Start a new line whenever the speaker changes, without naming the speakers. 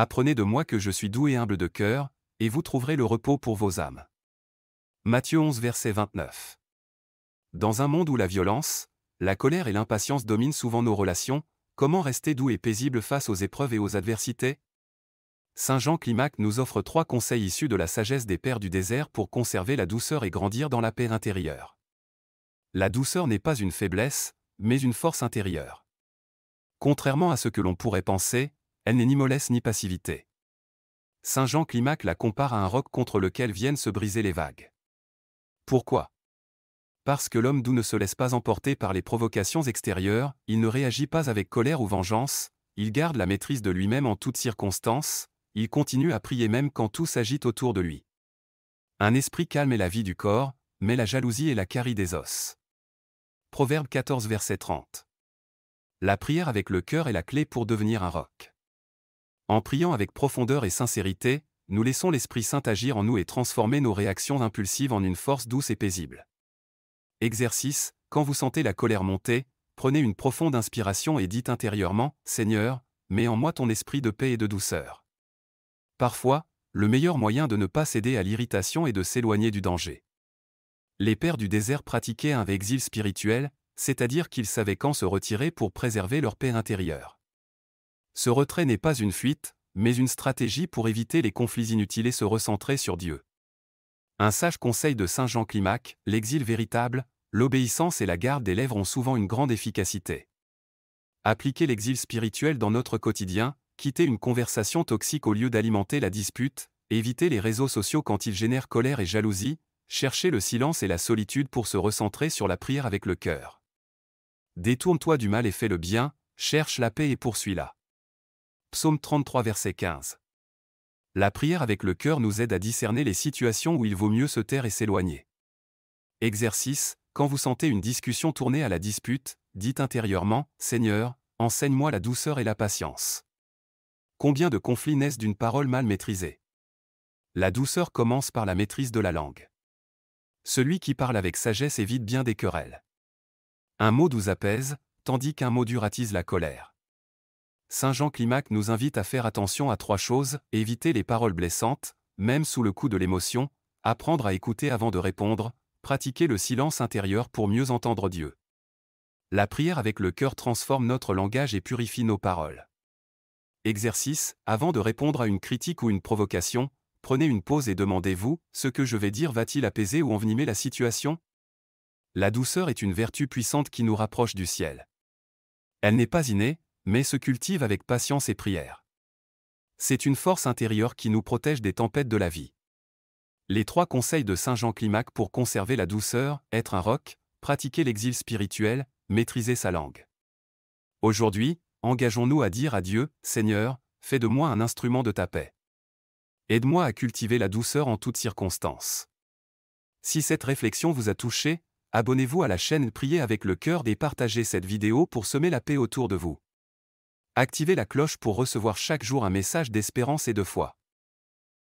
Apprenez de moi que je suis doux et humble de cœur, et vous trouverez le repos pour vos âmes. Matthieu 11 verset 29. Dans un monde où la violence, la colère et l'impatience dominent souvent nos relations, comment rester doux et paisible face aux épreuves et aux adversités? Saint Jean Climac nous offre 3 conseils issus de la sagesse des pères du désert pour conserver la douceur et grandir dans la paix intérieure. La douceur n'est pas une faiblesse, mais une force intérieure. Contrairement à ce que l'on pourrait penser, elle n'est ni mollesse ni passivité. Saint Jean Climac la compare à un roc contre lequel viennent se briser les vagues. Pourquoi? Parce que l'homme doux ne se laisse pas emporter par les provocations extérieures, il ne réagit pas avec colère ou vengeance, il garde la maîtrise de lui-même en toutes circonstances, il continue à prier même quand tout s'agite autour de lui. Un esprit calme est la vie du corps, mais la jalousie est la carie des os. Proverbe 14 verset 30. La prière avec le cœur est la clé pour devenir un roc. En priant avec profondeur et sincérité, nous laissons l'Esprit Saint agir en nous et transformer nos réactions impulsives en une force douce et paisible. Exercice, quand vous sentez la colère monter, prenez une profonde inspiration et dites intérieurement, « Seigneur, mets en moi ton esprit de paix et de douceur. » Parfois, le meilleur moyen de ne pas céder à l'irritation est de s'éloigner du danger. Les pères du désert pratiquaient un exil spirituel, c'est-à-dire qu'ils savaient quand se retirer pour préserver leur paix intérieure. Ce retrait n'est pas une fuite, mais une stratégie pour éviter les conflits inutiles et se recentrer sur Dieu. Un sage conseil de Saint Jean Climac, l'exil véritable, l'obéissance et la garde des lèvres ont souvent une grande efficacité. Appliquez l'exil spirituel dans notre quotidien, quittez une conversation toxique au lieu d'alimenter la dispute, évitez les réseaux sociaux quand ils génèrent colère et jalousie, cherchez le silence et la solitude pour se recentrer sur la prière avec le cœur. Détourne-toi du mal et fais le bien, cherche la paix et poursuis-la. Psaume 33 verset 15. La prière avec le cœur nous aide à discerner les situations où il vaut mieux se taire et s'éloigner. Exercice, quand vous sentez une discussion tourner à la dispute, dites intérieurement, « Seigneur, enseigne-moi la douceur et la patience. » Combien de conflits naissent d'une parole mal maîtrisée? La douceur commence par la maîtrise de la langue. Celui qui parle avec sagesse évite bien des querelles. Un mot doux apaise, tandis qu'un mot dur attise la colère. Saint Jean Climac nous invite à faire attention à 3 choses, éviter les paroles blessantes, même sous le coup de l'émotion, apprendre à écouter avant de répondre, pratiquer le silence intérieur pour mieux entendre Dieu. La prière avec le cœur transforme notre langage et purifie nos paroles. Exercice, avant de répondre à une critique ou une provocation, prenez une pause et demandez-vous, ce que je vais dire va-t-il apaiser ou envenimer la situation? La douceur est une vertu puissante qui nous rapproche du ciel. Elle n'est pas innée, mais se cultive avec patience et prière. C'est une force intérieure qui nous protège des tempêtes de la vie. Les 3 conseils de Saint Jean Climac pour conserver la douceur, être un roc, pratiquer l'exil spirituel, maîtriser sa langue. Aujourd'hui, engageons-nous à dire à Dieu, « Seigneur, fais de moi un instrument de ta paix. Aide-moi à cultiver la douceur en toutes circonstances. » Si cette réflexion vous a touché, abonnez-vous à la chaîne Priez avec le cœur et partagez cette vidéo pour semer la paix autour de vous. Activez la cloche pour recevoir chaque jour un message d'espérance et de foi.